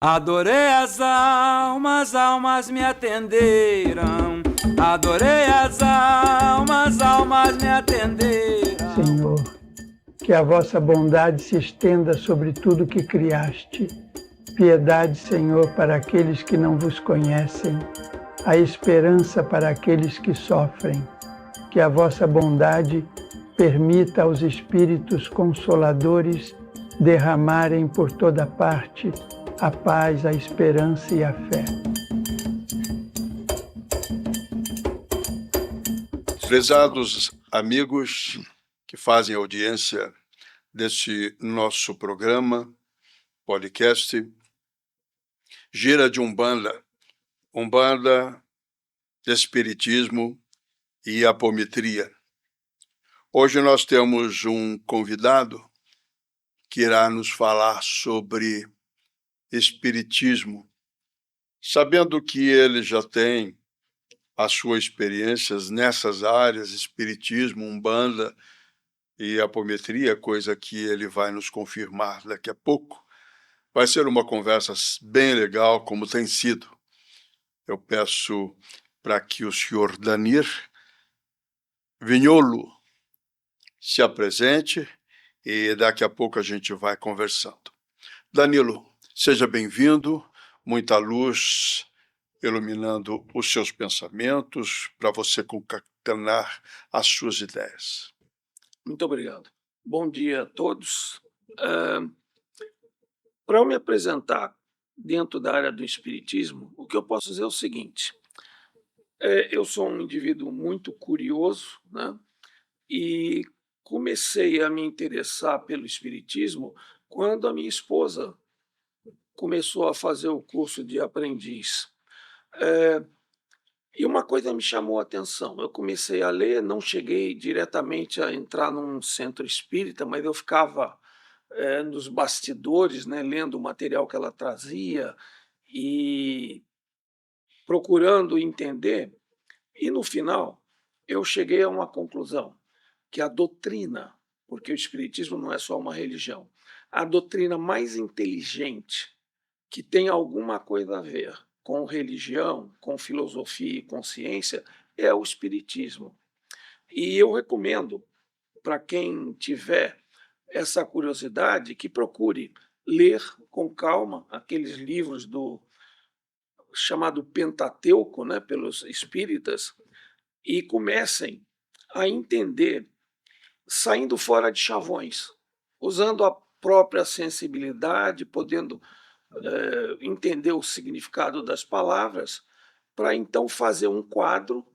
Adorei as almas me atenderam. Adorei as almas me atenderam. Senhor, que a vossa bondade se estenda sobre tudo que criaste. Piedade, Senhor, para aqueles que não vos conhecem. A esperança para aqueles que sofrem. Que a vossa bondade permita aos Espíritos Consoladores derramarem por toda parte a paz, a esperança e a fé. Prezados amigos que fazem audiência desse nosso programa, podcast, Gira de Umbanda, Umbanda, Espiritismo e Apometria. Hoje nós temos um convidado que irá nos falar sobre Espiritismo, sabendo que ele já tem as suas experiências nessas áreas, Espiritismo, Umbanda e Apometria, coisa que ele vai nos confirmar daqui a pouco. Vai ser uma conversa bem legal, como tem sido. Eu peço para que o senhor Danir Vignolo se apresente e daqui a pouco a gente vai conversando. Danilo, seja bem-vindo, muita luz iluminando os seus pensamentos para você concatenar as suas ideias. Muito obrigado. Bom dia a todos. Para eu me apresentar dentro da área do Espiritismo, o que eu posso dizer é o seguinte: eu sou um indivíduo muito curioso, né? E comecei a me interessar pelo Espiritismo quando a minha esposa começou a fazer o curso de aprendiz. E uma coisa me chamou a atenção. Eu comecei a ler, não cheguei diretamente a entrar num centro espírita, mas eu ficava nos bastidores, né, lendo o material que ela trazia e procurando entender. E no final, eu cheguei a uma conclusão, que a doutrina, porque o Espiritismo não é só uma religião, a doutrina mais inteligente que tem alguma coisa a ver com religião, com filosofia e com ciência é o Espiritismo. E eu recomendo para quem tiver essa curiosidade que procure ler com calma aqueles livros do chamado Pentateuco, né, pelos espíritas, e comecem a entender saindo fora de chavões, usando a própria sensibilidade, podendo entender o significado das palavras, para então fazer um quadro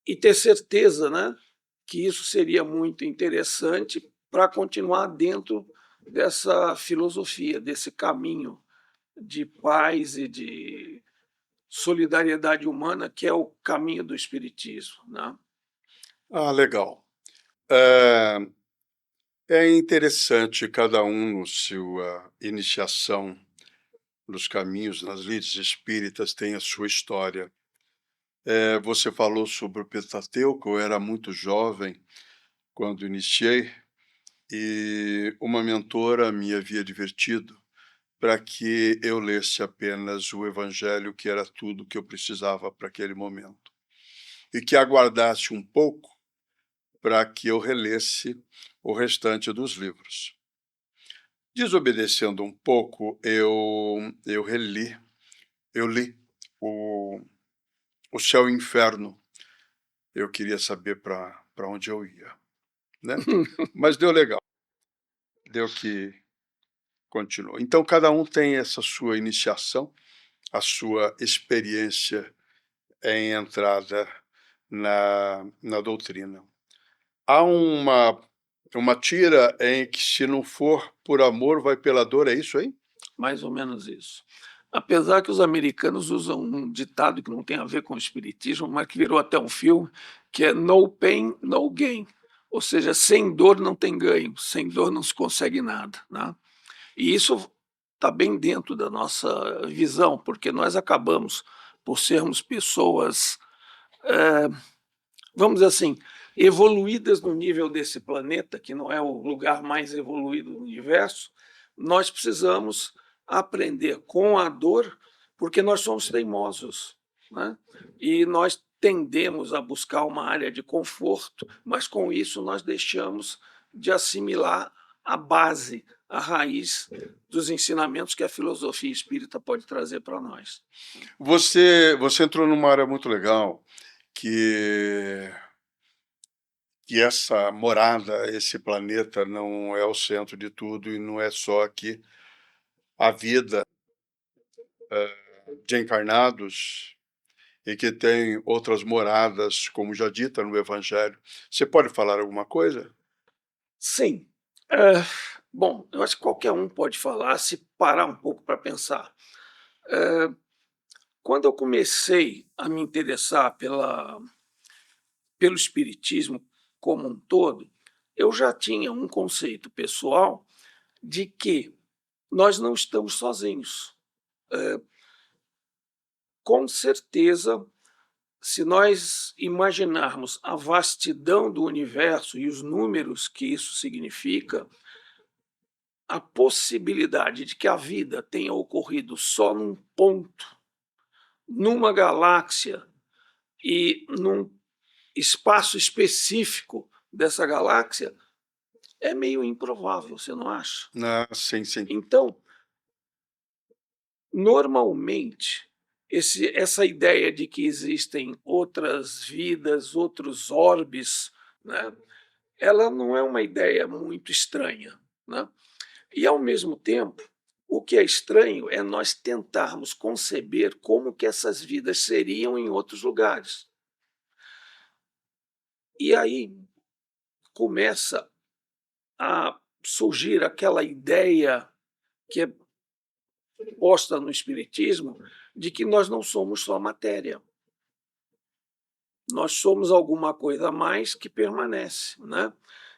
e ter certeza, né, que isso seria muito interessante para continuar dentro dessa filosofia, desse caminho de paz e de solidariedade humana, que é o caminho do Espiritismo, né? Ah, legal. É interessante cada um, na sua iniciação nos caminhos, nas lides espíritas, tem a sua história. Você falou sobre o Pentateuco, eu era muito jovem quando iniciei, e uma mentora me havia advertido para que eu lesse apenas o Evangelho, que era tudo que eu precisava para aquele momento, e que aguardasse um pouco para que eu relesse o restante dos livros. Desobedecendo um pouco, eu li o Céu e o Inferno. Eu queria saber para onde eu ia, né? Mas deu legal, deu que continuou. Então, cada um tem essa sua iniciação, a sua experiência em entrada na doutrina. Há uma tira em que, se não for por amor, vai pela dor, é isso aí? Mais ou menos isso. Apesar que os americanos usam um ditado que não tem a ver com o espiritismo, mas que virou até um filme, que é no pain, no gain. Ou seja, sem dor não tem ganho, sem dor não se consegue nada, né? E isso está bem dentro da nossa visão, porque nós acabamos por sermos pessoas, vamos dizer assim, evoluídas no nível desse planeta, que não é o lugar mais evoluído do universo. Nós precisamos aprender com a dor, porque nós somos teimosos, né? E nós tendemos a buscar uma área de conforto, mas com isso nós deixamos de assimilar a base, a raiz dos ensinamentos que a filosofia espírita pode trazer para nós. Você entrou numa área muito legal, que que essa morada, esse planeta não é o centro de tudo e não é só aqui. A vida de encarnados e que tem outras moradas, como já dita no Evangelho. Você pode falar alguma coisa? Sim. Bom, eu acho que qualquer um pode falar se parar um pouco para pensar. Quando eu comecei a me interessar pelo espiritismo como um todo, eu já tinha um conceito pessoal de que nós não estamos sozinhos. Com certeza, se nós imaginarmos a vastidão do universo e os números que isso significa, a possibilidade de que a vida tenha ocorrido só num ponto, numa galáxia e num espaço específico dessa galáxia é meio improvável, você não acha? Ah, sim, sim. Então, normalmente, essa ideia de que existem outras vidas, outros orbes, né, ela não é uma ideia muito estranha, né? E, ao mesmo tempo, o que é estranho é nós tentarmos conceber como que essas vidas seriam em outros lugares. E aí começa a surgir aquela ideia que é posta no Espiritismo de que nós não somos só matéria. Nós somos alguma coisa a mais que permanece, né?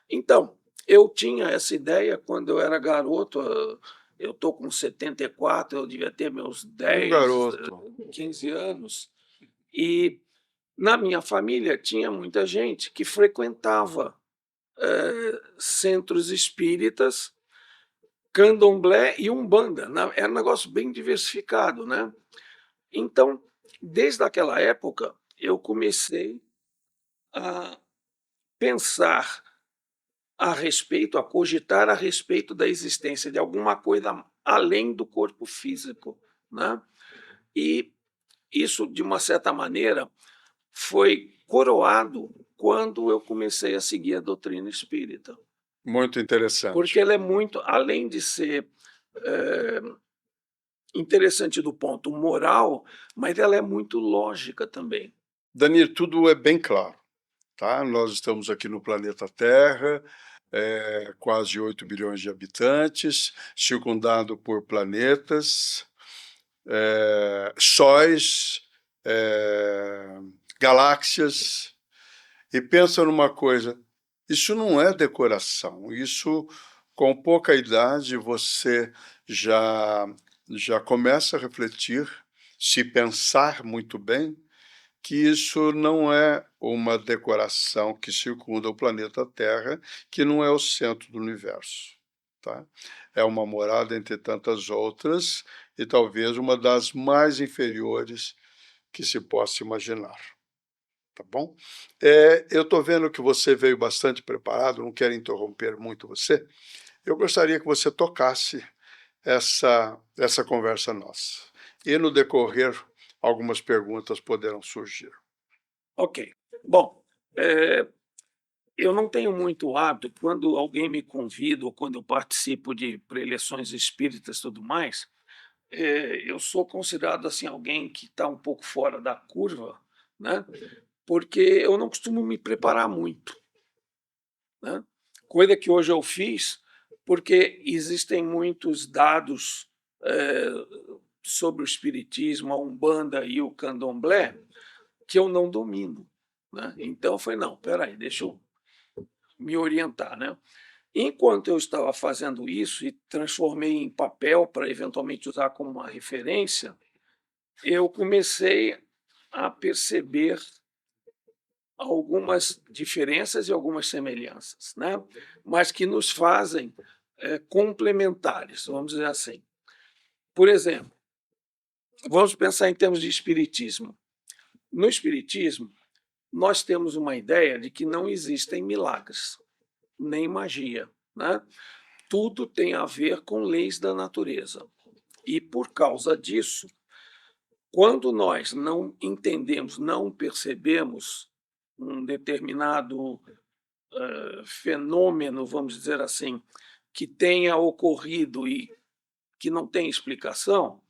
Então, eu tinha essa ideia quando eu era garoto. Eu estou com 74, eu devia ter meus 10, garoto. 15 anos. E na minha família tinha muita gente que frequentava centros espíritas, candomblé e umbanda. Era um negócio bem diversificado, né? Então, desde aquela época, eu comecei a pensar a respeito, a cogitar a respeito da existência de alguma coisa além do corpo físico, né? E isso, de uma certa maneira, foi coroado quando eu comecei a seguir a doutrina espírita. Muito interessante. Porque ela é muito, além de ser interessante do ponto moral, mas ela é muito lógica também. Danilo, tudo é bem claro, tá? Nós estamos aqui no planeta Terra, quase 8 bilhões de habitantes, circundado por planetas, sóis, galáxias, e pensa numa coisa, isso não é decoração, isso, com pouca idade, você já começa a refletir, se pensar muito bem, que isso não é uma decoração que circunda o planeta Terra, que não é o centro do universo, tá? É uma morada entre tantas outras e talvez uma das mais inferiores que se possa imaginar, tá bom? Eu estou vendo que você veio bastante preparado, não quero interromper muito você. Eu gostaria que você tocasse essa conversa nossa. E no decorrer, algumas perguntas poderão surgir. Ok. Bom, eu não tenho muito hábito, quando alguém me convida ou quando eu participo de preleções espíritas e tudo mais, eu sou considerado assim alguém que está um pouco fora da curva, né? Porque eu não costumo me preparar muito, né? Coisa que hoje eu fiz, porque existem muitos dados sobre o espiritismo, a umbanda e o candomblé que eu não domino, né? Então eu falei, não, peraí, deixa eu me orientar, né? Enquanto eu estava fazendo isso e transformei em papel para eventualmente usar como uma referência, eu comecei a perceber algumas diferenças e algumas semelhanças, né? Mas que nos fazem complementares, vamos dizer assim. Por exemplo, vamos pensar em termos de espiritismo. No espiritismo, nós temos uma ideia de que não existem milagres, nem magia, né? Tudo tem a ver com leis da natureza. E por causa disso, quando nós não entendemos, não percebemos um determinado fenômeno, vamos dizer assim, que tenha ocorrido e que não tem explicação,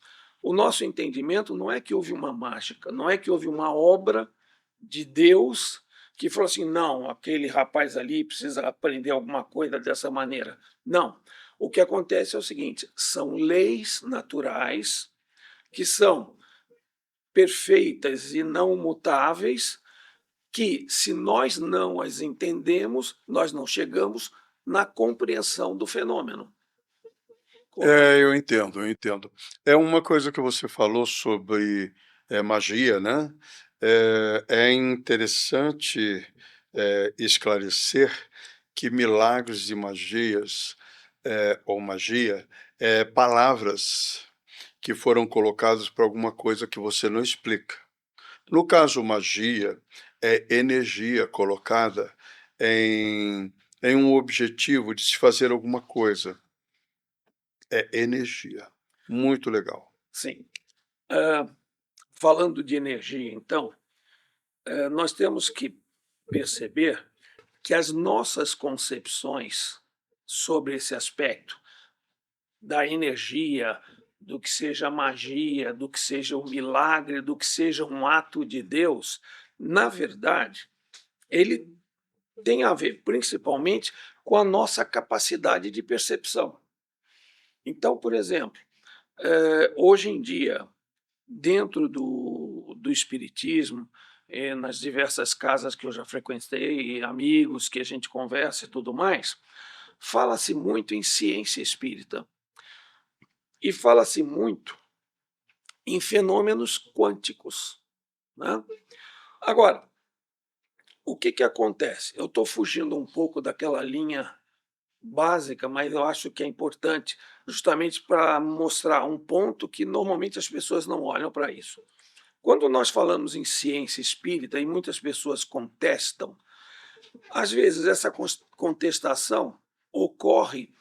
o nosso entendimento não é que houve uma mágica, não é que houve uma obra de Deus que falou assim: não, aquele rapaz ali precisa aprender alguma coisa dessa maneira. Não. O que acontece é o seguinte: são leis naturais que são perfeitas e não mutáveis, que, se nós não as entendemos, nós não chegamos na compreensão do fenômeno. Eu entendo, eu entendo. É uma coisa que você falou sobre, magia, né, é interessante, esclarecer que milagres e magias, ou magia, palavras que foram colocadas para alguma coisa que você não explica. No caso magia, é energia colocada em um objetivo de se fazer alguma coisa. É energia. Muito legal. Sim. Falando de energia, então, nós temos que perceber que as nossas concepções sobre esse aspecto da energia, do que seja magia, do que seja um milagre, do que seja um ato de Deus, na verdade, ele tem a ver principalmente com a nossa capacidade de percepção. Então, por exemplo, hoje em dia, dentro do espiritismo, nas diversas casas que eu já frequentei, amigos que a gente conversa e tudo mais, fala-se muito em ciência espírita e fala-se muito em fenômenos quânticos, né? Agora, o que acontece? Eu estou fugindo um pouco daquela linha básica, mas eu acho que é importante justamente para mostrar um ponto que normalmente as pessoas não olham para isso. Quando nós falamos em ciência espírita e muitas pessoas contestam, às vezes essa contestação ocorre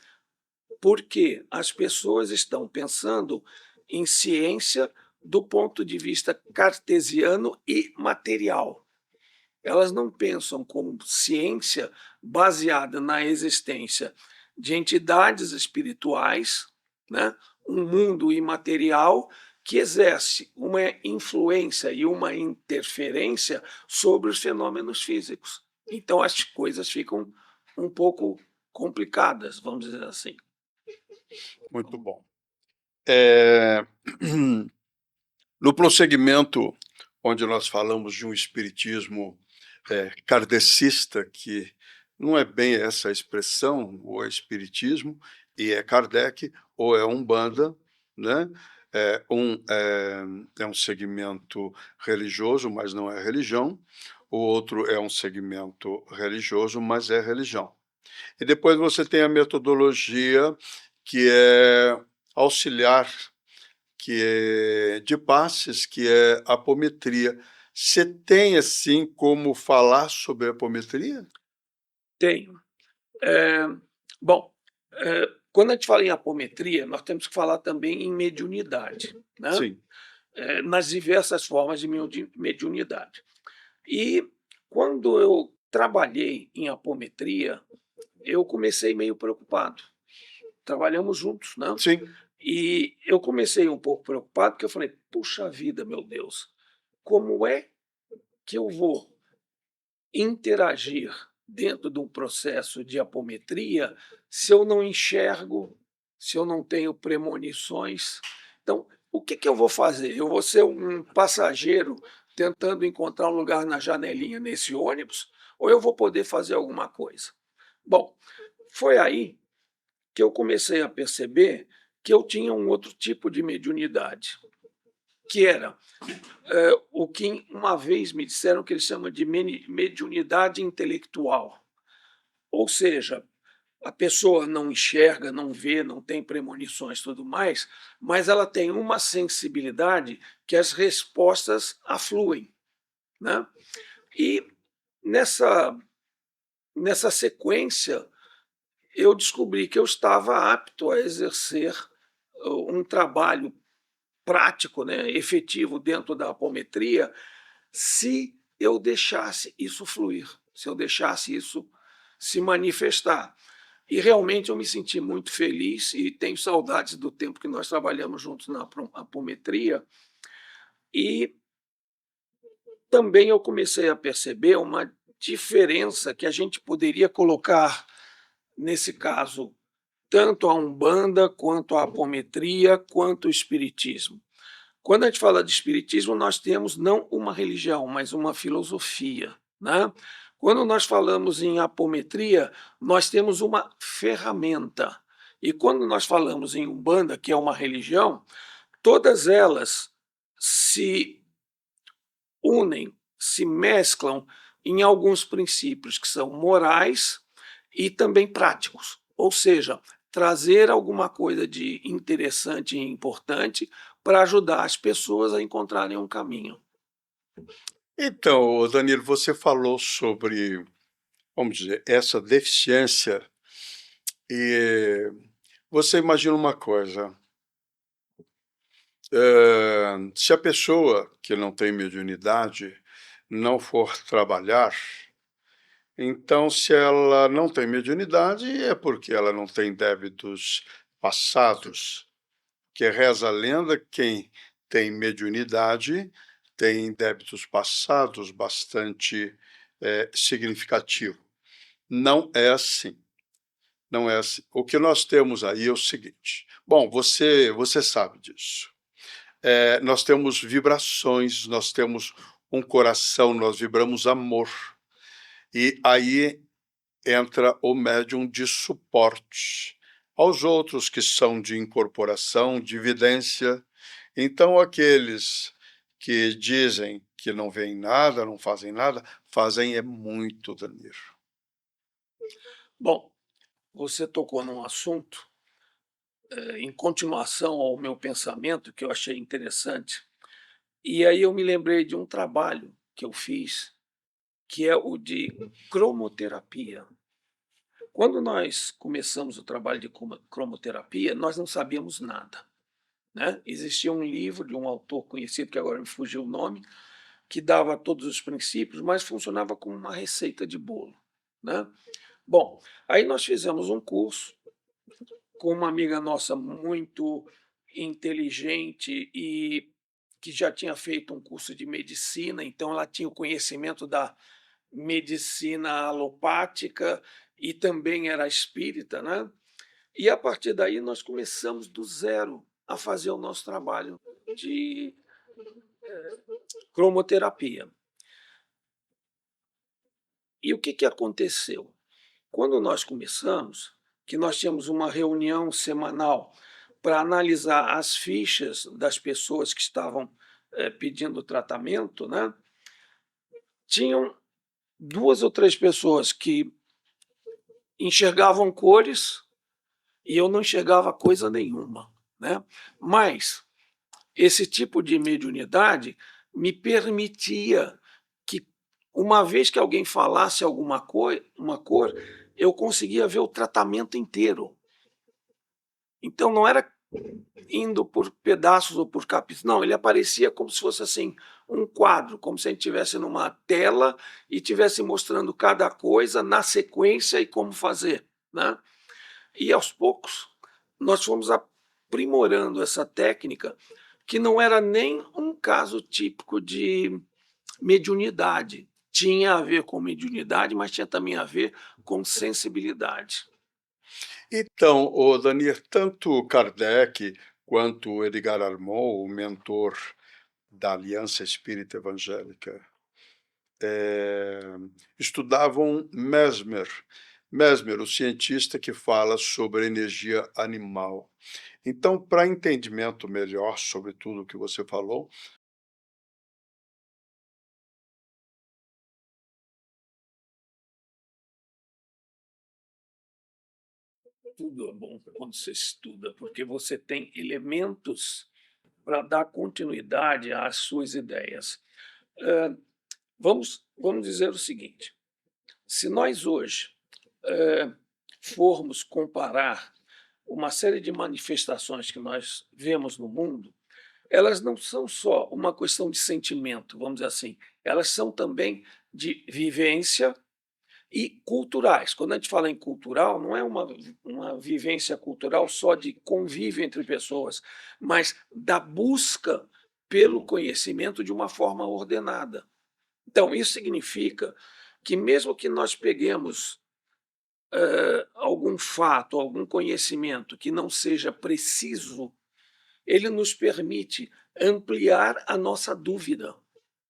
porque as pessoas estão pensando em ciência do ponto de vista cartesiano e material. Elas não pensam como ciência baseada na existência de entidades espirituais, né? Um mundo imaterial que exerce uma influência e uma interferência sobre os fenômenos físicos. Então as coisas ficam um pouco complicadas, vamos dizer assim. Muito bom. No prosseguimento, onde nós falamos de um espiritismo kardecista, que não é bem essa a expressão, ou é espiritismo, e é Kardec, ou é Umbanda, né? É um segmento religioso, mas não é religião. O outro é um segmento religioso, mas é religião. E depois você tem a metodologia que é auxiliar, que é de passes, que é apometria. Você tem, assim, como falar sobre a apometria? Tenho. Bom, quando a gente fala em apometria, nós temos que falar também em mediunidade, né? Sim. Nas diversas formas de mediunidade. E quando eu trabalhei em apometria, eu comecei meio preocupado. Trabalhamos juntos, né? Sim. E eu comecei um pouco preocupado, porque eu falei: puxa vida, meu Deus, como é que eu vou interagir dentro de um processo de apometria se eu não enxergo, se eu não tenho premonições? Então, o que eu vou fazer? Eu vou ser um passageiro tentando encontrar um lugar na janelinha nesse ônibus, ou eu vou poder fazer alguma coisa? Bom, foi aí que eu comecei a perceber que eu tinha um outro tipo de mediunidade, que era o que uma vez me disseram que eles chamam de mediunidade intelectual. Ou seja, a pessoa não enxerga, não vê, não tem premonições e tudo mais, mas ela tem uma sensibilidade que as respostas afluem, né? E nessa, nessa sequência, eu descobri que eu estava apto a exercer um trabalho prático, né, efetivo dentro da apometria, se eu deixasse isso fluir, se eu deixasse isso se manifestar. E realmente eu me senti muito feliz e tenho saudades do tempo que nós trabalhamos juntos na apometria. E também eu comecei a perceber uma diferença que a gente poderia colocar, nesse caso, tanto a Umbanda, quanto a apometria, quanto o espiritismo. Quando a gente fala de espiritismo, nós temos não uma religião, mas uma filosofia, né? Quando nós falamos em apometria, nós temos uma ferramenta. E quando nós falamos em Umbanda, que é uma religião, todas elas se unem, se mesclam em alguns princípios que são morais e também práticos. Ou seja, trazer alguma coisa de interessante e importante para ajudar as pessoas a encontrarem um caminho. Então, ô Danilo, você falou sobre, vamos dizer, essa deficiência e você imagina uma coisa, se a pessoa que não tem mediunidade não for trabalhar, então se ela não tem mediunidade é porque ela não tem débitos passados, que reza a lenda, quem tem mediunidade tem débitos passados bastante significativo. Não é assim. Não é assim. O que nós temos aí é o seguinte. Bom, você sabe disso. Nós temos vibrações, nós temos um coração, nós vibramos amor. E aí entra o médium de suporte aos outros que são de incorporação, de vidência. Então, aqueles que dizem que não veem nada, não fazem nada, fazem é muito, Danilo. Bom, você tocou num assunto, em continuação ao meu pensamento, que eu achei interessante, e aí eu me lembrei de um trabalho que eu fiz, que é o de cromoterapia. Quando nós começamos o trabalho de cromoterapia, nós não sabíamos nada, né? Existia um livro de um autor conhecido, que agora me fugiu o nome, que dava todos os princípios, mas funcionava como uma receita de bolo, né? Bom, aí nós fizemos um curso com uma amiga nossa muito inteligente e que já tinha feito um curso de medicina, então ela tinha o conhecimento da medicina alopática e também era espírita, né? E a partir daí nós começamos do zero a fazer o nosso trabalho de cromoterapia. E o que que aconteceu? Quando nós começamos, que nós tínhamos uma reunião semanal para analisar as fichas das pessoas que estavam pedindo tratamento, né? Tinham 2 ou 3 pessoas que enxergavam cores e eu não enxergava coisa nenhuma, né? Mas esse tipo de mediunidade me permitia que, uma vez que alguém falasse uma cor, eu conseguia ver o tratamento inteiro. Então não era indo por pedaços ou por capítulos, não, ele aparecia como se fosse assim um quadro, como se a gente estivesse numa tela e estivesse mostrando cada coisa na sequência e como fazer, né? E aos poucos nós fomos aprimorando essa técnica, que não era nem um caso típico de mediunidade. Tinha a ver com mediunidade, mas tinha também a ver com sensibilidade. Então, ô Danilo, tanto Kardec quanto Edgar Armand, o mentor da Aliança Espírita Evangélica, estudavam Mesmer. Mesmer, o cientista que fala sobre energia animal. Então, para entendimento melhor sobre tudo o que você falou, Tudo é bom quando você estuda, porque você tem elementos para dar continuidade às suas ideias. Eh, vamos dizer o seguinte: se nós hoje formos comparar uma série de manifestações que nós vemos no mundo, elas não são só uma questão de sentimento, vamos dizer assim, elas são também de vivência e culturais. Quando a gente fala em cultural, não é uma vivência cultural só de convívio entre pessoas, mas da busca pelo conhecimento de uma forma ordenada. Então, isso significa que, mesmo que nós peguemos algum fato, algum conhecimento que não seja preciso, ele nos permite ampliar a nossa dúvida,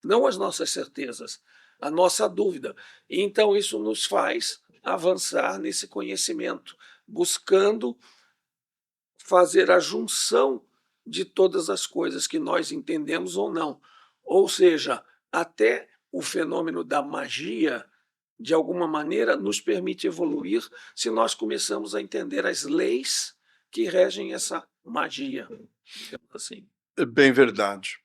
não as nossas certezas, a nossa dúvida. E então isso nos faz avançar nesse conhecimento, buscando fazer a junção de todas as coisas que nós entendemos ou não. Ou seja, até o fenômeno da magia, de alguma maneira, nos permite evoluir se nós começamos a entender as leis que regem essa magia, digamos assim. É bem verdade.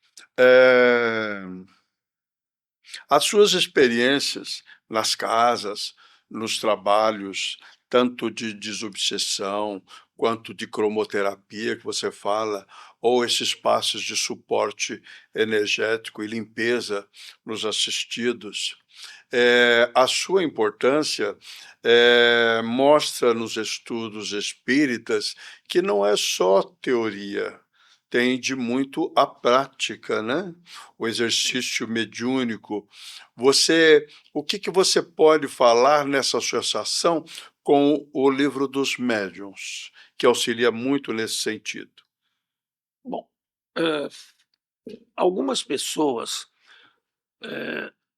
As suas experiências nas casas, nos trabalhos, tanto de desobsessão quanto de cromoterapia que você fala, ou esses passos de suporte energético e limpeza nos assistidos, a sua importância mostra nos estudos espíritas que não é só teoria, tende muito à prática, né? O exercício mediúnico. O que você pode falar nessa associação com o Livro dos Médiuns, que auxilia muito nesse sentido? Bom, algumas pessoas,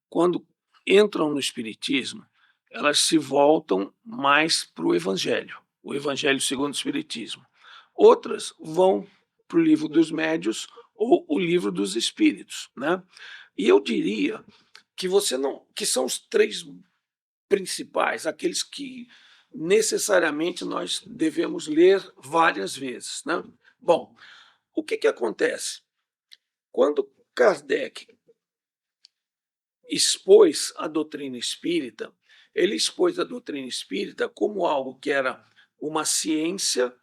quando entram no espiritismo, elas se voltam mais para o Evangelho segundo o Espiritismo. Outras vão para o Livro dos Médiuns ou o Livro dos Espíritos, né? E eu diria que são os três principais, aqueles que necessariamente nós devemos ler várias vezes, né? Bom, o que acontece? Quando Kardec expôs a doutrina espírita, ele expôs a doutrina espírita como algo que era uma ciência,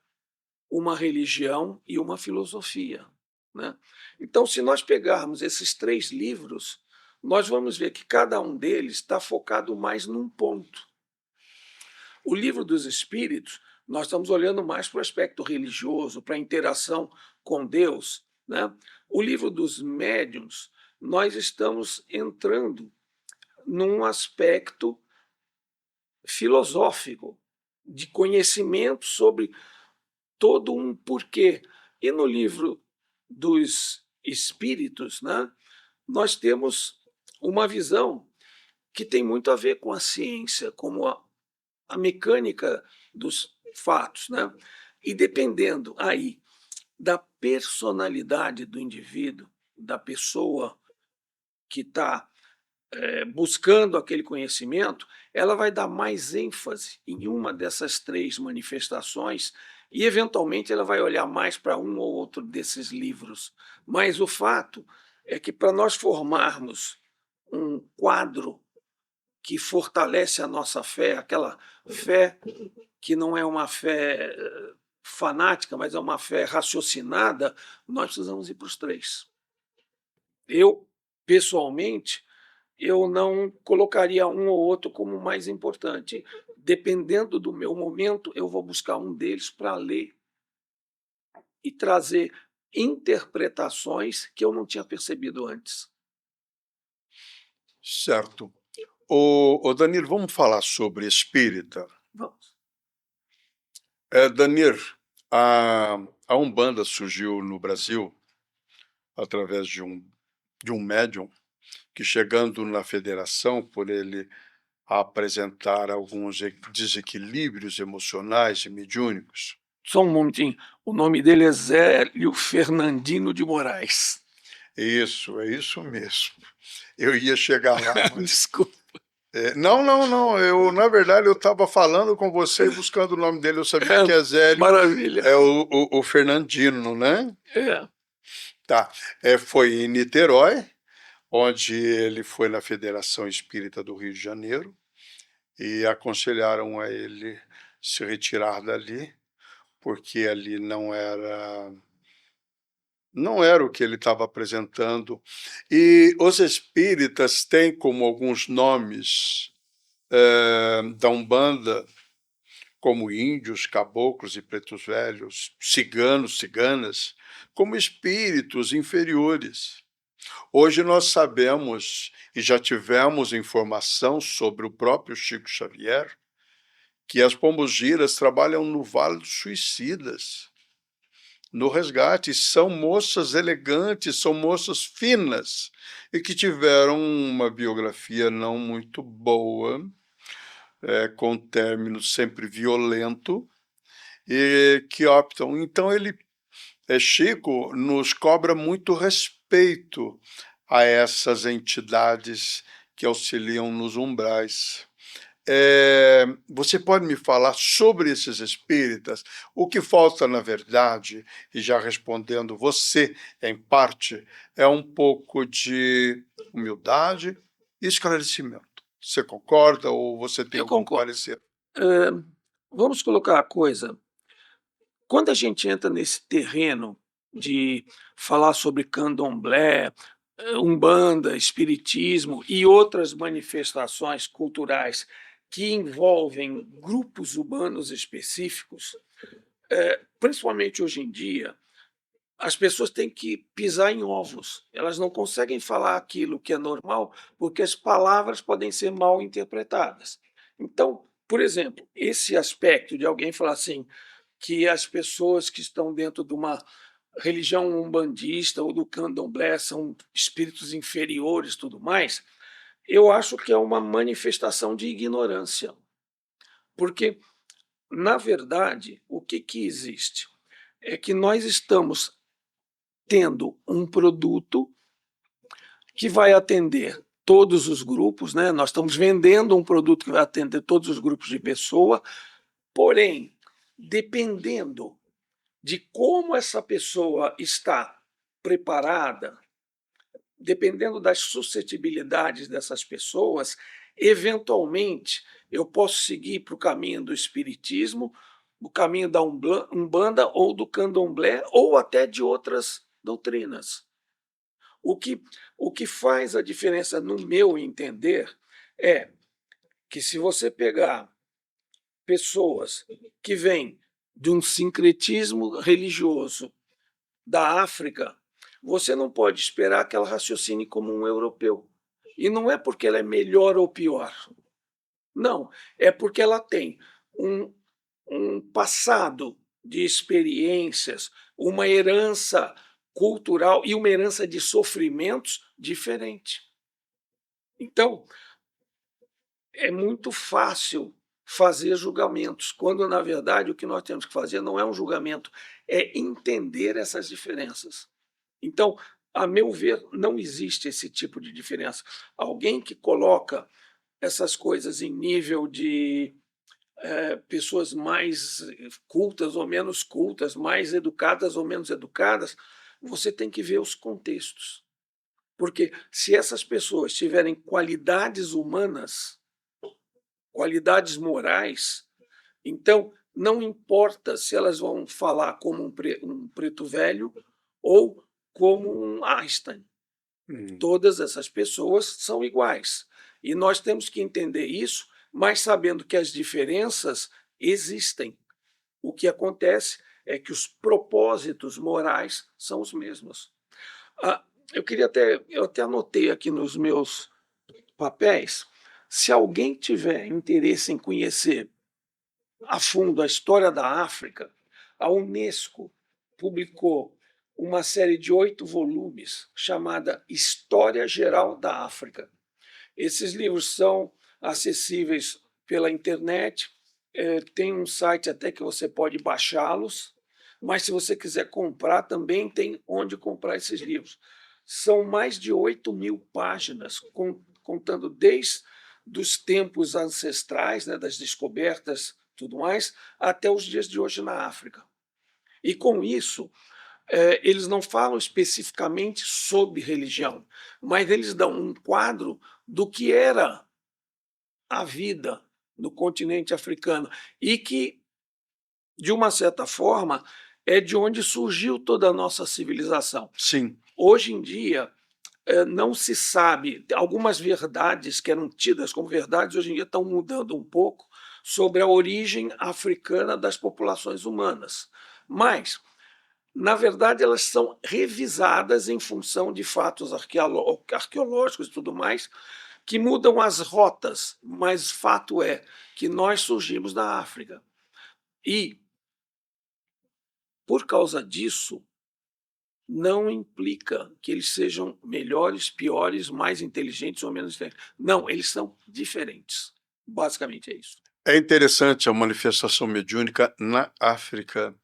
uma religião e uma filosofia, né? Então, se nós pegarmos esses três livros, nós vamos ver que cada um deles está focado mais num ponto. O Livro dos Espíritos, nós estamos olhando mais para o aspecto religioso, para a interação com Deus, né? O Livro dos Médiuns, nós estamos entrando num aspecto filosófico, de conhecimento sobre todo um porquê. E no Livro dos Espíritos, né, nós temos uma visão que tem muito a ver com a ciência, como a mecânica dos fatos, né? E dependendo aí da personalidade do indivíduo, da pessoa que está buscando aquele conhecimento, ela vai dar mais ênfase em uma dessas três manifestações e, eventualmente, ela vai olhar mais para um ou outro desses livros. Mas o fato é que, para nós formarmos um quadro que fortalece a nossa fé, aquela fé que não é uma fé fanática, mas é uma fé raciocinada, nós precisamos ir para os três. Eu, pessoalmente, eu não colocaria um ou outro como mais importante. Dependendo do meu momento, eu vou buscar um deles para ler e trazer interpretações que eu não tinha percebido antes. Certo. Ô Danilo, vamos falar sobre espírita? Vamos. Danilo, a Umbanda surgiu no Brasil através de um médium que, chegando na federação, por ele apresentar alguns desequilíbrios emocionais e mediúnicos. Só um momentinho. O nome dele é Zélio Fernandino de Moraes. Isso, é isso mesmo. Eu ia chegar lá. Desculpa. Não, não, não. Na verdade, eu estava falando com você e buscando o nome dele. Eu sabia que é Zélio, Maravilha. é o Fernandino, né? É. Tá. Foi em Niterói, onde ele foi na Federação Espírita do Rio de Janeiro e aconselharam a ele se retirar dali, porque ali não era o que ele estava apresentando. E os espíritas têm como alguns nomes da Umbanda, como índios, caboclos e pretos velhos, ciganos, ciganas, como espíritos inferiores. Hoje nós sabemos e já tivemos informação sobre o próprio Chico Xavier, que as pombogiras trabalham no Vale dos Suicidas, no resgate, são moças elegantes, são moças finas e que tiveram uma biografia não muito boa, com término sempre violento, e que optam. Então Chico nos cobra muito respeito a essas entidades que auxiliam nos umbrais. Você pode me falar sobre esses espíritas? O que falta, na verdade, e já respondendo você, em parte, é um pouco de humildade e esclarecimento. Você concorda ou você tem Eu algum concordo. parecer? Vamos colocar a coisa. Quando a gente entra nesse terreno de falar sobre candomblé, umbanda, espiritismo e outras manifestações culturais que envolvem grupos humanos específicos, principalmente hoje em dia, as pessoas têm que pisar em ovos. Elas não conseguem falar aquilo que é normal porque as palavras podem ser mal interpretadas. Então, por exemplo, esse aspecto de alguém falar assim que as pessoas que estão dentro de uma religião umbandista ou do candomblé são espíritos inferiores, tudo mais, eu acho que é uma manifestação de ignorância, porque, na verdade, o que existe é que nós estamos tendo um produto que vai atender todos os grupos, né? Nós estamos vendendo um produto que vai atender todos os grupos de pessoa, porém, dependendo de como essa pessoa está preparada, dependendo das suscetibilidades dessas pessoas, eventualmente eu posso seguir para o caminho do espiritismo, o caminho da Umbanda ou do Candomblé, ou até de outras doutrinas. O que faz a diferença, no meu entender, é que se você pegar pessoas que vêm de um sincretismo religioso da África, você não pode esperar que ela raciocine como um europeu. E não é porque ela é melhor ou pior. Não, é porque ela tem um passado de experiências, uma herança cultural e uma herança de sofrimentos diferente. Então, é muito fácil fazer julgamentos, quando, na verdade, o que nós temos que fazer não é um julgamento, é entender essas diferenças. Então, a meu ver, não existe esse tipo de diferença. Alguém que coloca essas coisas em nível de pessoas mais cultas ou menos cultas, mais educadas ou menos educadas, você tem que ver os contextos. Porque se essas pessoas tiverem qualidades humanas, qualidades morais, então não importa se elas vão falar como um preto velho ou como um Einstein. Todas essas pessoas são iguais. E nós temos que entender isso, mas sabendo que as diferenças existem. O que acontece é que os propósitos morais são os mesmos. Eu até anotei aqui nos meus papéis, se alguém tiver interesse em conhecer a fundo a história da África, a Unesco publicou uma série de 8 volumes chamada História Geral da África. Esses livros são acessíveis pela internet, tem um site até que você pode baixá-los, mas se você quiser comprar, também tem onde comprar esses livros. São mais de 8.000 páginas, contando desde dos tempos ancestrais, né, das descobertas, tudo mais, até os dias de hoje na África. E com isso, eles não falam especificamente sobre religião, mas eles dão um quadro do que era a vida no continente africano e que, de uma certa forma, é de onde surgiu toda a nossa civilização. Sim. Hoje em dia, não se sabe, algumas verdades que eram tidas como verdades, hoje em dia estão mudando um pouco sobre a origem africana das populações humanas. Mas, na verdade, elas são revisadas em função de fatos arqueológicos e tudo mais, que mudam as rotas, mas fato é que nós surgimos da África. E, por causa disso, não implica que eles sejam melhores, piores, mais inteligentes ou menos inteligentes. Não, eles são diferentes. Basicamente é isso. É interessante a manifestação mediúnica na África,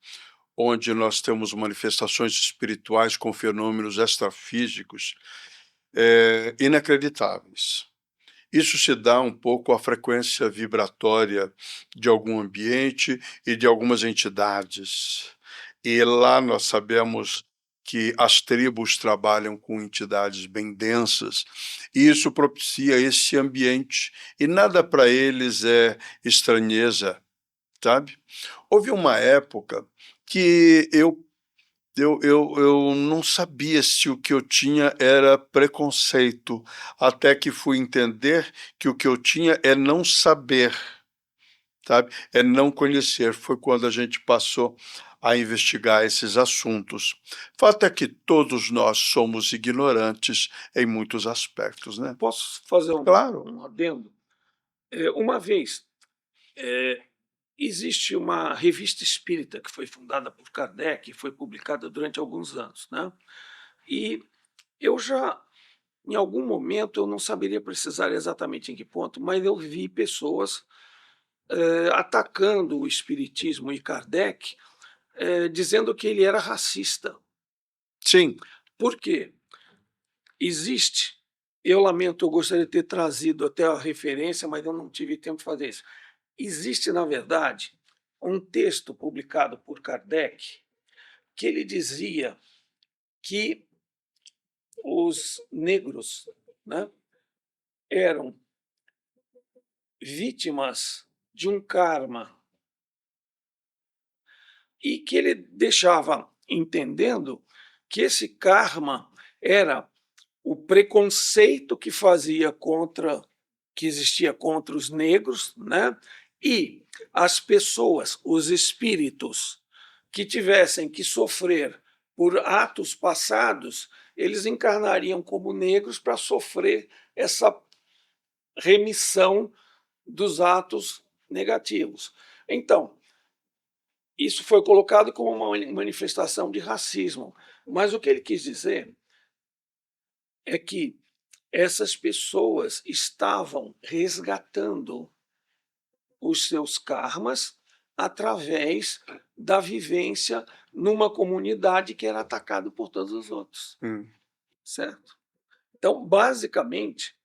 onde nós temos manifestações espirituais com fenômenos extrafísicos inacreditáveis. Isso se dá um pouco à frequência vibratória de algum ambiente e de algumas entidades. E lá nós sabemos que as tribos trabalham com entidades bem densas, e isso propicia esse ambiente, e nada para eles é estranheza, sabe? Houve uma época que eu não sabia se o que eu tinha era preconceito, até que fui entender que o que eu tinha é não saber, sabe? É não conhecer. Foi quando a gente passou a investigar esses assuntos. Fato é que todos nós somos ignorantes em muitos aspectos, né? Posso fazer Claro. um adendo? Uma vez, existe uma revista espírita que foi fundada por Kardec e foi publicada durante alguns anos, né? E eu já, em algum momento, eu não saberia precisar exatamente em que ponto, mas eu vi pessoas atacando o espiritismo e Kardec, dizendo que ele era racista. Sim. Por quê? Existe, eu lamento, eu gostaria de ter trazido até a referência, mas eu não tive tempo de fazer isso. Existe, na verdade, um texto publicado por Kardec que ele dizia que os negros, né, eram vítimas de um karma e que ele deixava entendendo que esse karma era o preconceito que existia contra os negros, né? E as pessoas, os espíritos que tivessem que sofrer por atos passados, eles encarnariam como negros para sofrer essa remissão dos atos negativos. Então, isso foi colocado como uma manifestação de racismo, mas o que ele quis dizer é que essas pessoas estavam resgatando os seus karmas através da vivência numa comunidade que era atacada por todos os outros, certo? Então, basicamente,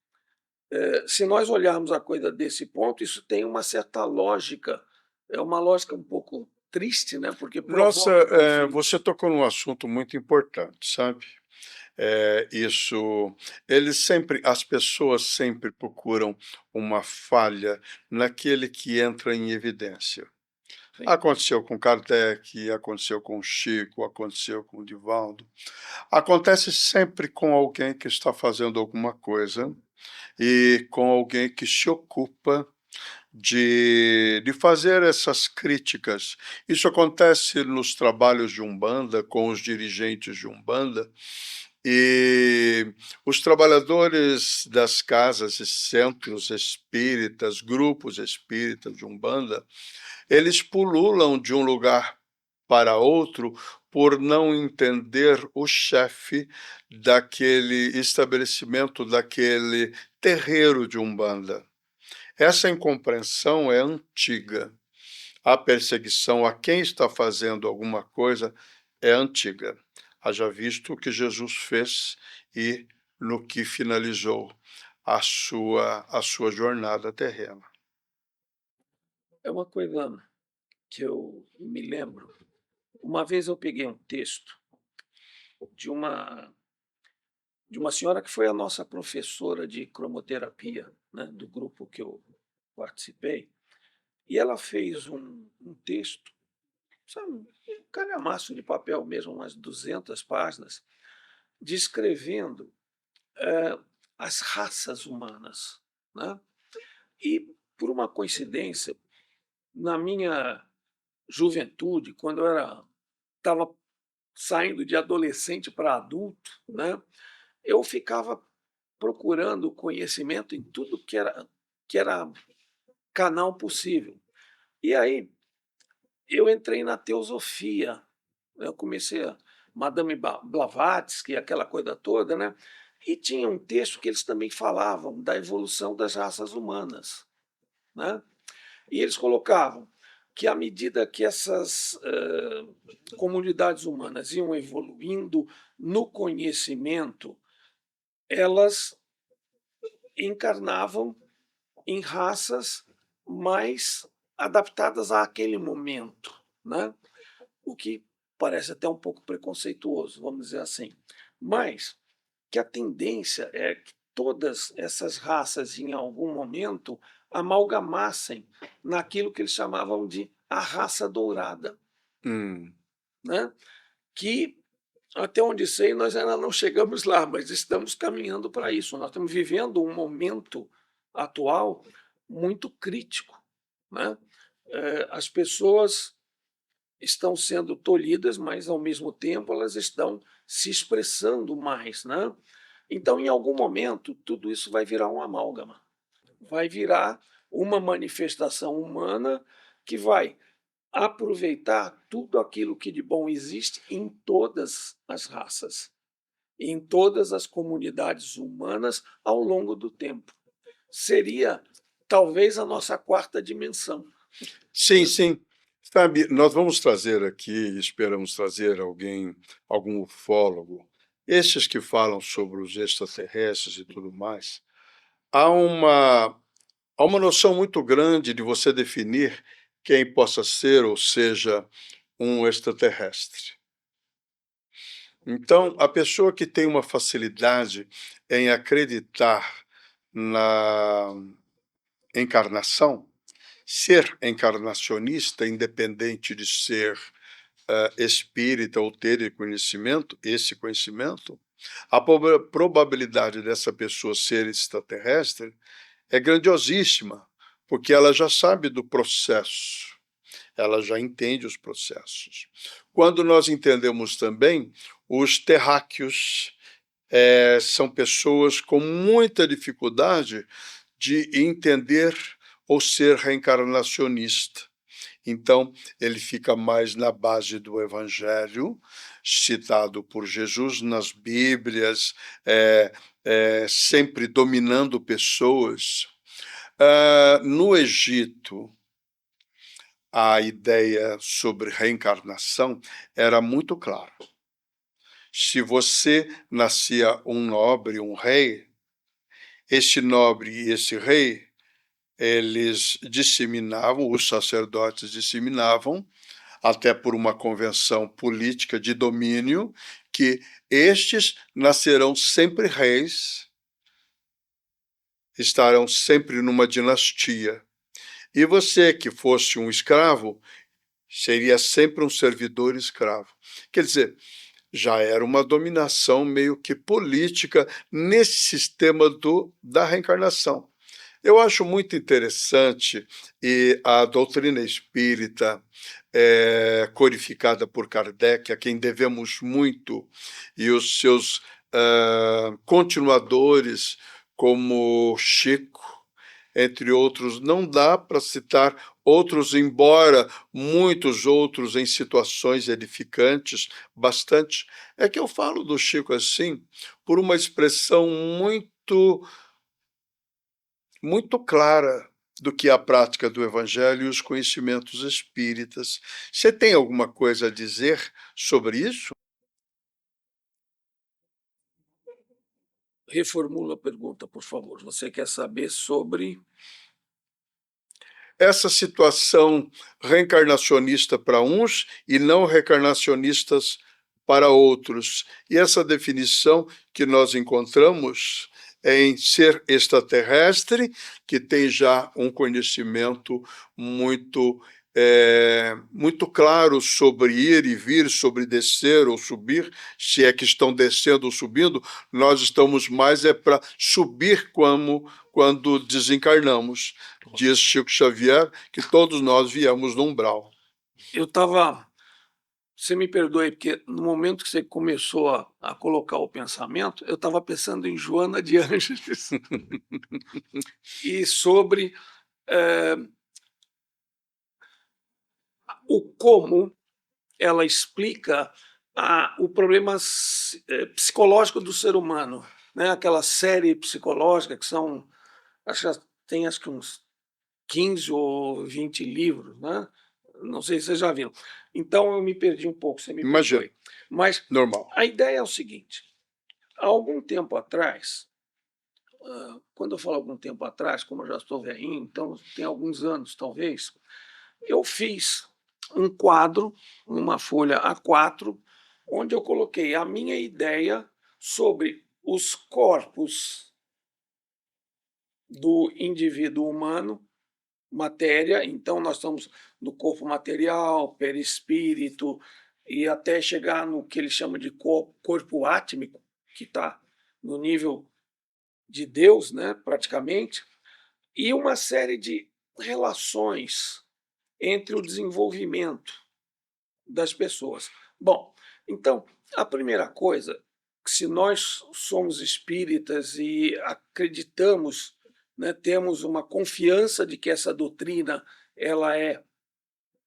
se nós olharmos a coisa desse ponto, isso tem uma certa lógica, é uma lógica um pouco triste, né? Porque Nossa, provoca você tocou num assunto muito importante, sabe? As pessoas sempre procuram uma falha naquele que entra em evidência. Sim. Aconteceu com Kardec, aconteceu com Chico, aconteceu com Divaldo. Acontece sempre com alguém que está fazendo alguma coisa e com alguém que se ocupa de fazer essas críticas. Isso acontece nos trabalhos de Umbanda, com os dirigentes de Umbanda, e os trabalhadores das casas e centros espíritas, grupos espíritas de Umbanda, eles pululam de um lugar para outro por não entender o chefe daquele estabelecimento, daquele terreiro de Umbanda. Essa incompreensão é antiga. A perseguição a quem está fazendo alguma coisa é antiga. Haja visto o que Jesus fez e no que finalizou. a sua jornada terrena. É uma coisa que eu me lembro. Uma vez eu peguei um texto de uma de uma senhora que foi a nossa professora de cromoterapia, né, do grupo que eu participei, e ela fez um texto, sabe, um calhamaço de papel mesmo, umas 200 páginas, descrevendo eh, as raças humanas, né? E, por uma coincidência, na minha juventude, quando eu estava saindo de adolescente para adulto, né, eu ficava procurando conhecimento em tudo que era canal possível. E aí eu entrei na teosofia, né, eu comecei a Madame Blavatsky, aquela coisa toda, né? E tinha um texto que eles também falavam da evolução das raças humanas, né? E eles colocavam que à medida que essas comunidades humanas iam evoluindo no conhecimento, elas encarnavam em raças mais adaptadas àquele momento, né? O que parece até um pouco preconceituoso, vamos dizer assim. Mas que a tendência é que todas essas raças, em algum momento, amalgamassem naquilo que eles chamavam de a raça dourada, Hum. né? Que, até onde sei, nós ainda não chegamos lá, mas estamos caminhando para isso. Nós estamos vivendo um momento atual muito crítico, né? As pessoas estão sendo tolhidas, mas, ao mesmo tempo, elas estão se expressando mais, né? Então, em algum momento, tudo isso vai virar um amálgama, vai virar uma manifestação humana que vai aproveitar tudo aquilo que de bom existe em todas as raças, em todas as comunidades humanas ao longo do tempo. Seria talvez a nossa quarta dimensão. Sim, sim. Sabe, nós vamos trazer aqui, esperamos trazer algum ufólogo, estes que falam sobre os extraterrestres e tudo mais. Há uma noção muito grande de você definir quem possa ser ou seja um extraterrestre. Então, a pessoa que tem uma facilidade em acreditar na encarnação, ser encarnacionista, independente de ser espírita ou ter esse conhecimento, a probabilidade dessa pessoa ser extraterrestre é grandiosíssima, porque ela já sabe do processo, ela já entende os processos. Quando nós entendemos também, os terráqueos são pessoas com muita dificuldade de entender ou ser reencarnacionista. Então, ele fica mais na base do Evangelho, citado por Jesus nas Bíblias, sempre dominando pessoas. No Egito, a ideia sobre reencarnação era muito clara. Se você nascia um nobre, um rei, este nobre e esse rei, eles disseminavam, os sacerdotes disseminavam, até por uma convenção política de domínio, que estes nascerão sempre reis, estarão sempre numa dinastia. E você, que fosse um escravo, seria sempre um servidor escravo. Quer dizer, já era uma dominação meio que política nesse sistema da reencarnação. Eu acho muito interessante, e a doutrina espírita, codificada por Kardec, a quem devemos muito, e os seus continuadores, como Chico, entre outros, não dá para citar outros, embora muitos outros em situações edificantes, bastante. É que eu falo do Chico assim, por uma expressão muito clara do que é a prática do Evangelho e os conhecimentos espíritas. Você tem alguma coisa a dizer sobre isso? Reformula a pergunta, por favor. Você quer saber sobre... Essa situação reencarnacionista para uns e não reencarnacionistas para outros. E essa definição que nós encontramos em ser extraterrestre, que tem já um conhecimento muito claro sobre ir e vir, sobre descer ou subir, se é que estão descendo ou subindo. Nós estamos mais para subir quando desencarnamos. Diz Chico Xavier que todos nós viemos no umbral. Eu estava... Você me perdoe, porque no momento que você começou a colocar o pensamento, eu estava pensando em Joana de Ângeles e sobre o como ela explica o problema psicológico do ser humano, né? Aquela série psicológica que são, acho que uns 15 ou 20 livros, né? Não sei se vocês já viram. Então eu me perdi um pouco, você me perdoe. Mas normal. A ideia é o seguinte: há algum tempo atrás, quando eu falo algum tempo atrás, como eu já estou velhinho, então tem alguns anos talvez, eu fiz um quadro, uma folha A4, onde eu coloquei a minha ideia sobre os corpos do indivíduo humano, matéria. Então nós estamos no corpo material, perispírito, e até chegar no que ele chama de corpo átmico, que está no nível de Deus, né, praticamente, e uma série de relações entre o desenvolvimento das pessoas. Bom, então, a primeira coisa, se nós somos espíritas e acreditamos, né, temos uma confiança de que essa doutrina ela é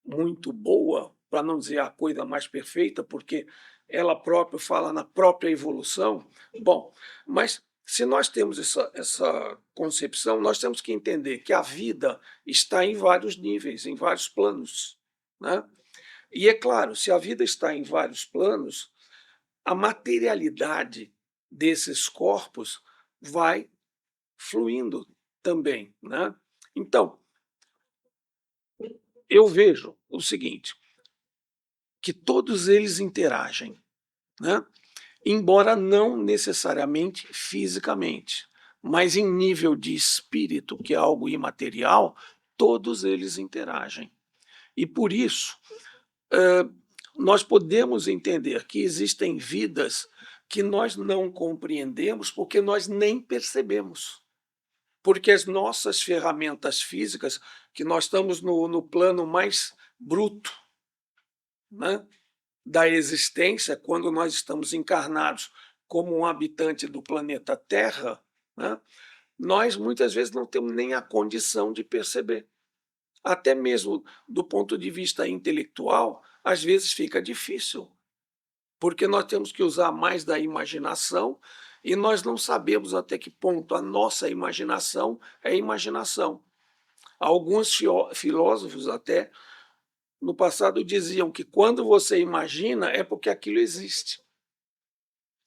muito boa, para não dizer a coisa mais perfeita, porque ela própria fala na própria evolução. Bom, mas se nós temos essa concepção, nós temos que entender que a vida está em vários níveis, em vários planos, né? E é claro, se a vida está em vários planos, a materialidade desses corpos vai fluindo também, né? Então, eu vejo o seguinte, que todos eles interagem, né? Embora não necessariamente fisicamente, mas em nível de espírito, que é algo imaterial, todos eles interagem. E por isso, nós podemos entender que existem vidas que nós não compreendemos porque nós nem percebemos. Porque as nossas ferramentas físicas, que nós estamos no plano mais bruto, né, da existência, quando nós estamos encarnados como um habitante do planeta Terra, né, nós muitas vezes não temos nem a condição de perceber. Até mesmo do ponto de vista intelectual, às vezes fica difícil, porque nós temos que usar mais da imaginação e nós não sabemos até que ponto a nossa imaginação é imaginação. Alguns filósofos até no passado diziam que quando você imagina é porque aquilo existe.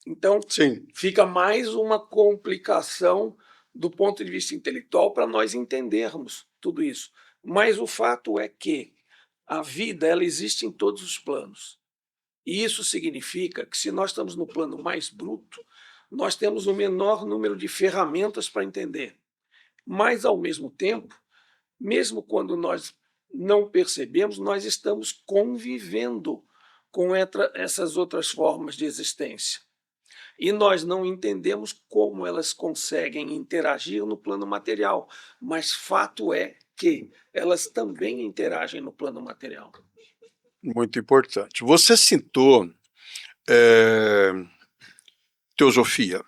Então, sim, fica mais uma complicação do ponto de vista intelectual para nós entendermos tudo isso. Mas o fato é que a vida ela existe em todos os planos. E isso significa que se nós estamos no plano mais bruto, nós temos o menor número de ferramentas para entender. Mas, ao mesmo tempo, mesmo quando nós não percebemos, nós estamos convivendo com essas outras formas de existência. E nós não entendemos como elas conseguem interagir no plano material, mas fato é que elas também interagem no plano material. Muito importante. Você citou Teosofia,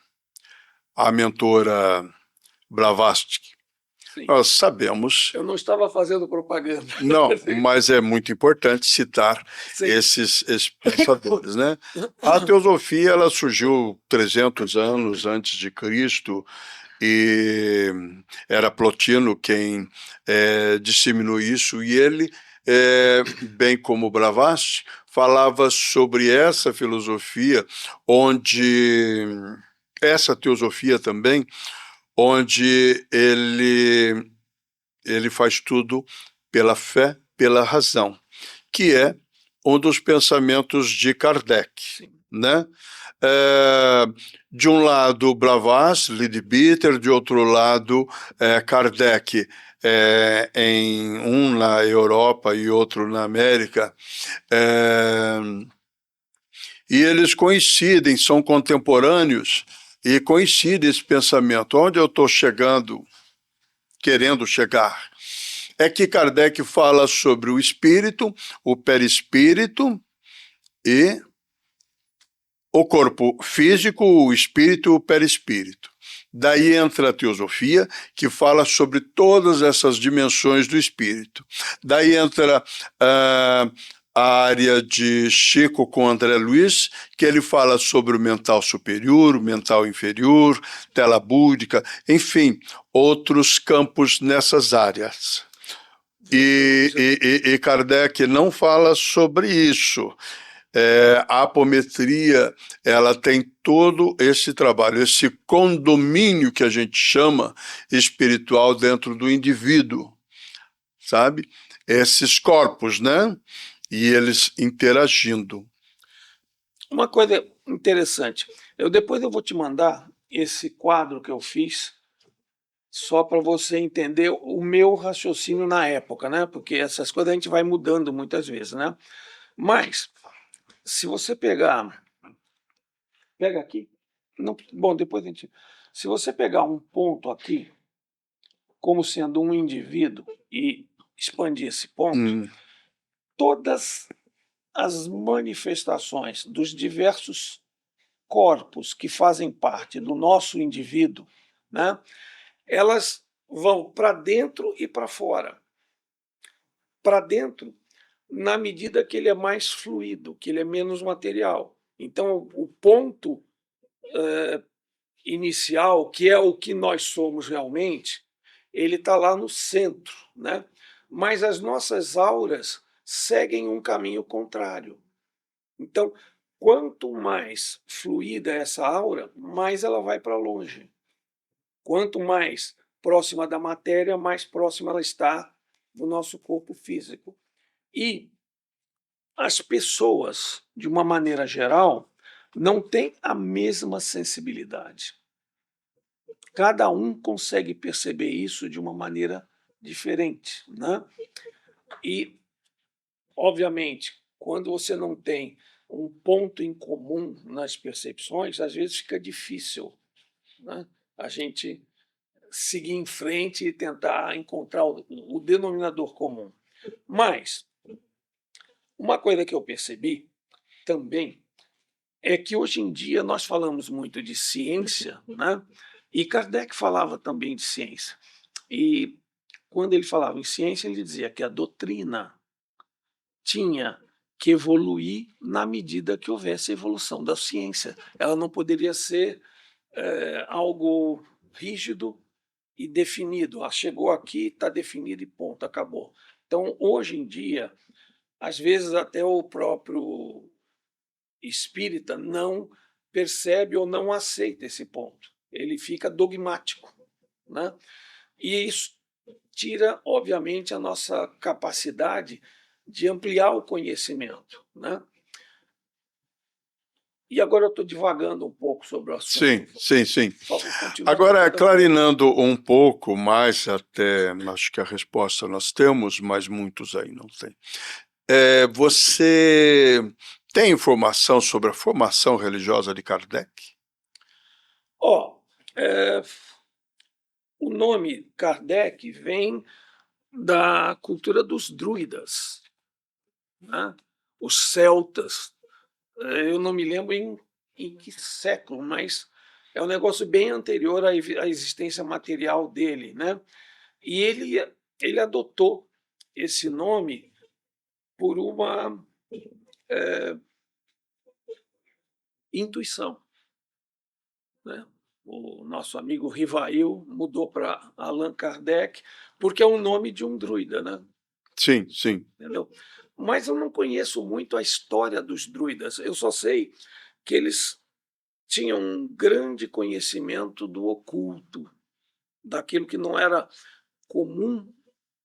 a mentora Blavatsky. Sim. Nós sabemos... Eu não estava fazendo propaganda. Não, mas é muito importante citar Sim. esses pensadores, né? A teosofia ela surgiu 300 anos antes de Cristo e era Plotino quem disseminou isso, e ele, bem como Blavatsky, falava sobre essa filosofia onde essa teosofia também, onde ele faz tudo pela fé, pela razão, que é um dos pensamentos de Kardec, né? De um lado Blavatsky, Leadbeater, de outro lado Kardec, um na Europa e outro na América, e eles coincidem, são contemporâneos, e coincide esse pensamento. Onde eu estou chegando, querendo chegar, é que Kardec fala sobre o espírito, o perispírito e o corpo físico, o espírito e o perispírito. Daí entra a teosofia, que fala sobre todas essas dimensões do espírito. Daí entra a área de Chico com André Luiz, que ele fala sobre o mental superior, o mental inferior, tela búdica, enfim, outros campos nessas áreas. E Kardec não fala sobre isso. A apometria, ela tem todo esse trabalho, esse condomínio que a gente chama espiritual dentro do indivíduo, sabe? Esses corpos, né? E eles interagindo. Uma coisa interessante, depois eu vou te mandar esse quadro que eu fiz, só para você entender o meu raciocínio na época, né? Porque essas coisas a gente vai mudando muitas vezes, né? Mas, se você pega aqui, não, bom, depois a gente... Se você pegar um ponto aqui, como sendo um indivíduo, e expandir esse ponto, todas as manifestações dos diversos corpos que fazem parte do nosso indivíduo, né, elas vão para dentro e para fora. Para dentro, na medida que ele é mais fluido, que ele é menos material. Então, o ponto inicial, que é o que nós somos realmente, ele está lá no centro, né? Mas as nossas auras seguem um caminho contrário. Então, quanto mais fluida é essa aura, mais ela vai para longe. Quanto mais próxima da matéria, mais próxima ela está do nosso corpo físico. E as pessoas, de uma maneira geral, não têm a mesma sensibilidade. Cada um consegue perceber isso de uma maneira diferente, né? E, obviamente, quando você não tem um ponto em comum nas percepções, às vezes fica difícil, né, a gente seguir em frente e tentar encontrar o denominador comum. Mas uma coisa que eu percebi também é que hoje em dia nós falamos muito de ciência, né? E Kardec falava também de ciência. E quando ele falava em ciência, ele dizia que a doutrina tinha que evoluir na medida que houvesse evolução da ciência. Ela não poderia ser algo rígido e definido. Chegou aqui, está definido e ponto, acabou. Então, hoje em dia, às vezes até o próprio espírita não percebe ou não aceita esse ponto. Ele fica dogmático, né? E isso tira, obviamente, a nossa capacidade de ampliar o conhecimento, né? E agora eu estou divagando um pouco sobre o assunto. Sim. Agora, clarinando um pouco mais, até acho que a resposta nós temos, mas muitos aí não têm. Você tem informação sobre a formação religiosa de Kardec? O nome Kardec vem da cultura dos druidas, né? Os celtas. Eu não me lembro em que século, mas é um negócio bem anterior à existência material dele, né? E ele adotou esse nome por uma intuição, né? O nosso amigo Rivail mudou para Allan Kardec, porque é o nome de um druida, né? Sim. Entendeu? Mas eu não conheço muito a história dos druidas. Eu só sei que eles tinham um grande conhecimento do oculto, daquilo que não era comum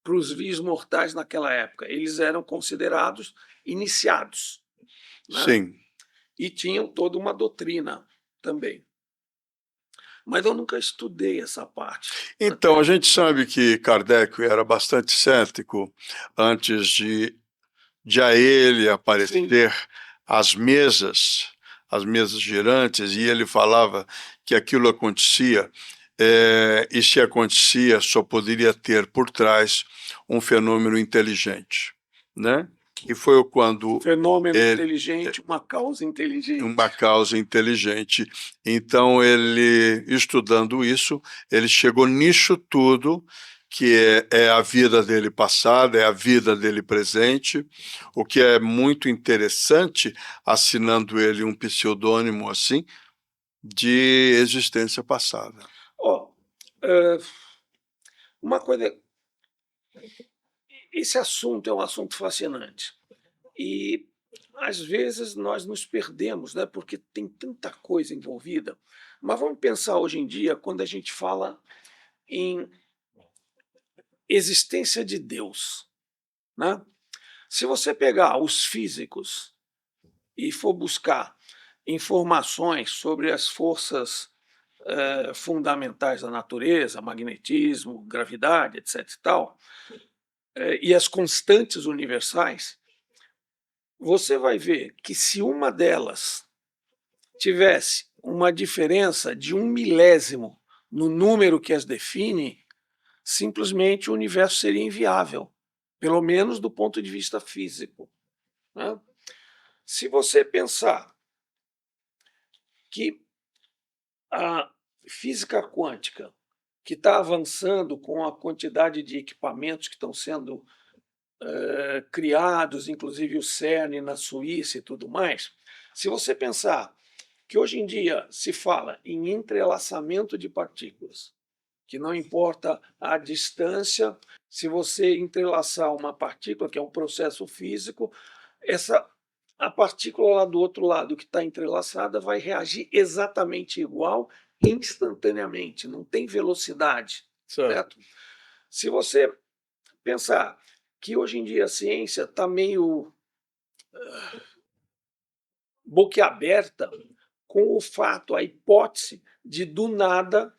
para os vios mortais naquela época. Eles eram considerados iniciados, né? Sim. E tinham toda uma doutrina também. Mas eu nunca estudei essa parte. Então, a gente sabe que Kardec era bastante cético antes de a ele Sim, aparecer as mesas girantes, e ele falava que aquilo acontecia, e se acontecia, só poderia ter por trás um fenômeno inteligente, né? E foi quando fenômeno ele, inteligente, uma causa inteligente. uma causa inteligente. Então, ele, estudando isso, ele chegou nisso tudo, que é a vida dele passada, é a vida dele presente, o que é muito interessante, assinando ele um pseudônimo assim, de existência passada. Ó, uma coisa, esse assunto é um assunto fascinante. E às vezes nós nos perdemos, né? Porque tem tanta coisa envolvida. Mas vamos pensar hoje em dia, quando a gente fala em existência de Deus, né? Se você pegar os físicos e for buscar informações sobre as forças fundamentais da natureza, magnetismo, gravidade, etc. e tal, e as constantes universais, você vai ver que se uma delas tivesse uma diferença de 1 milésimo no número que as define, simplesmente o universo seria inviável, pelo menos do ponto de vista físico, né? Se você pensar que a física quântica, que está avançando com a quantidade de equipamentos que estão sendo criados, inclusive o CERN na Suíça e tudo mais, se você pensar que hoje em dia se fala em entrelaçamento de partículas, que não importa a distância, se você entrelaçar uma partícula, que é um processo físico, a partícula lá do outro lado que está entrelaçada vai reagir exatamente igual, instantaneamente, não tem velocidade, certo? Se você pensar que hoje em dia a ciência está meio boquiaberta com o fato, a hipótese de do nada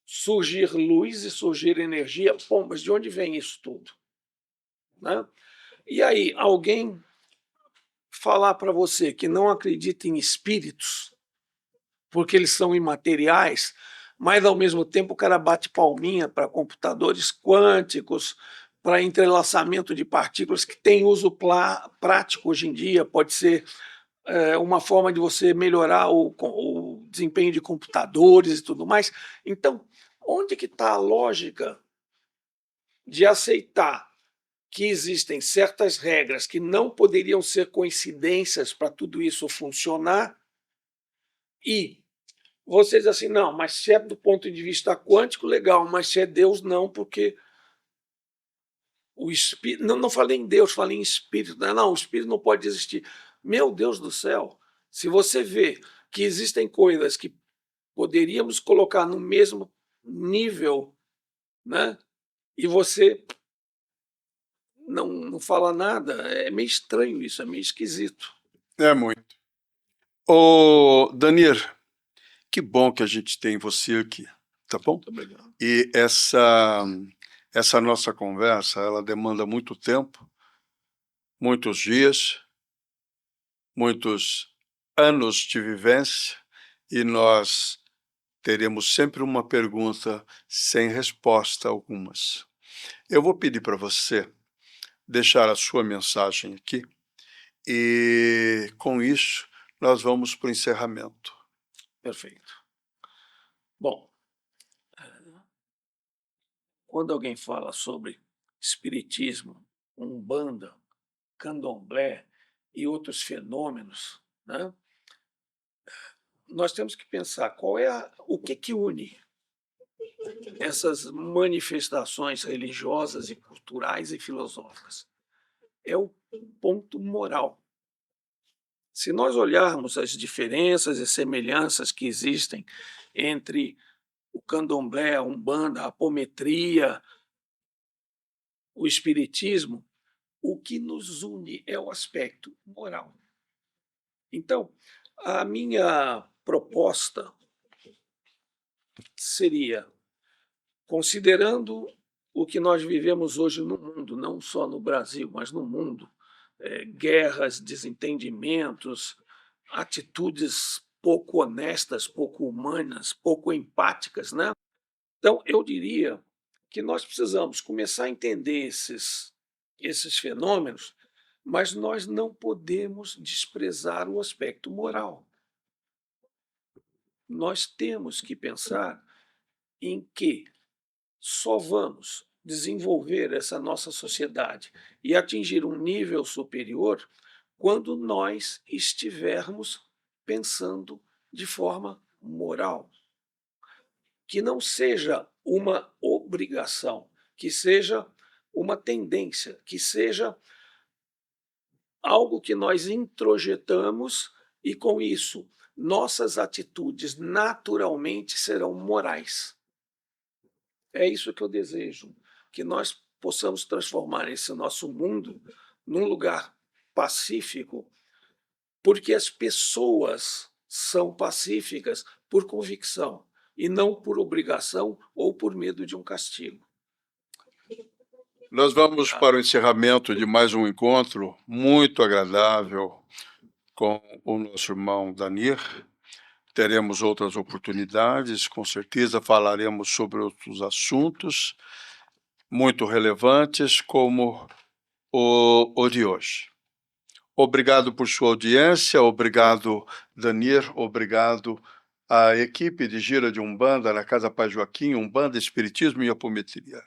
surgir luz e surgir energia. Bom, mas de onde vem isso tudo, né? E aí, alguém falar para você que não acredita em espíritos, porque eles são imateriais, mas ao mesmo tempo o cara bate palminha para computadores quânticos, para entrelaçamento de partículas que tem uso prático hoje em dia, pode ser uma forma de você melhorar o desempenho de computadores e tudo mais. Então, onde que está a lógica de aceitar que existem certas regras que não poderiam ser coincidências para tudo isso funcionar, e você diz assim, não, mas se é do ponto de vista quântico, legal, mas se é Deus, não, porque o espírito... Não falei em Deus, falei em espírito. Não, o espírito não pode existir. Meu Deus do céu, se você vê que existem coisas que poderíamos colocar no mesmo nível, né, e você não fala nada, é meio estranho isso, é meio esquisito. É muito. Ô, Danir, que bom que a gente tem você aqui, tá bom? Muito obrigado. E essa nossa conversa, ela demanda muito tempo, muitos dias, muitos anos de vivência, e nós teremos sempre uma pergunta sem resposta algumas. Eu vou pedir para você deixar a sua mensagem aqui, e com isso nós vamos para o encerramento. Perfeito. Bom, quando alguém fala sobre espiritismo, umbanda, candomblé e outros fenômenos, né, nós temos que pensar qual é o que une essas manifestações religiosas e culturais e filosóficas. É o ponto moral. Se nós olharmos as diferenças e semelhanças que existem entre o candomblé, a umbanda, a apometria, o espiritismo, o que nos une é o aspecto moral. Então, a minha proposta seria, considerando o que nós vivemos hoje no mundo, não só no Brasil, mas no mundo, guerras, desentendimentos, atitudes pouco honestas, pouco humanas, pouco empáticas, né? Então, eu diria que nós precisamos começar a entender esses fenômenos, mas nós não podemos desprezar o aspecto moral. Nós temos que pensar em que só vamos desenvolver essa nossa sociedade e atingir um nível superior quando nós estivermos pensando de forma moral. Que não seja uma obrigação, que seja uma tendência, que seja algo que nós introjetamos e, com isso, nossas atitudes naturalmente serão morais. É isso que eu desejo, que nós possamos transformar esse nosso mundo num lugar pacífico, porque as pessoas são pacíficas por convicção e não por obrigação ou por medo de um castigo. Nós vamos para o encerramento de mais um encontro muito agradável com o nosso irmão Danir. Teremos outras oportunidades, com certeza falaremos sobre outros assuntos muito relevantes, como o de hoje. Obrigado por sua audiência, obrigado, Danir, obrigado à equipe de Gira de Umbanda na Casa Pai Joaquim, Umbanda, Espiritismo e Apometria.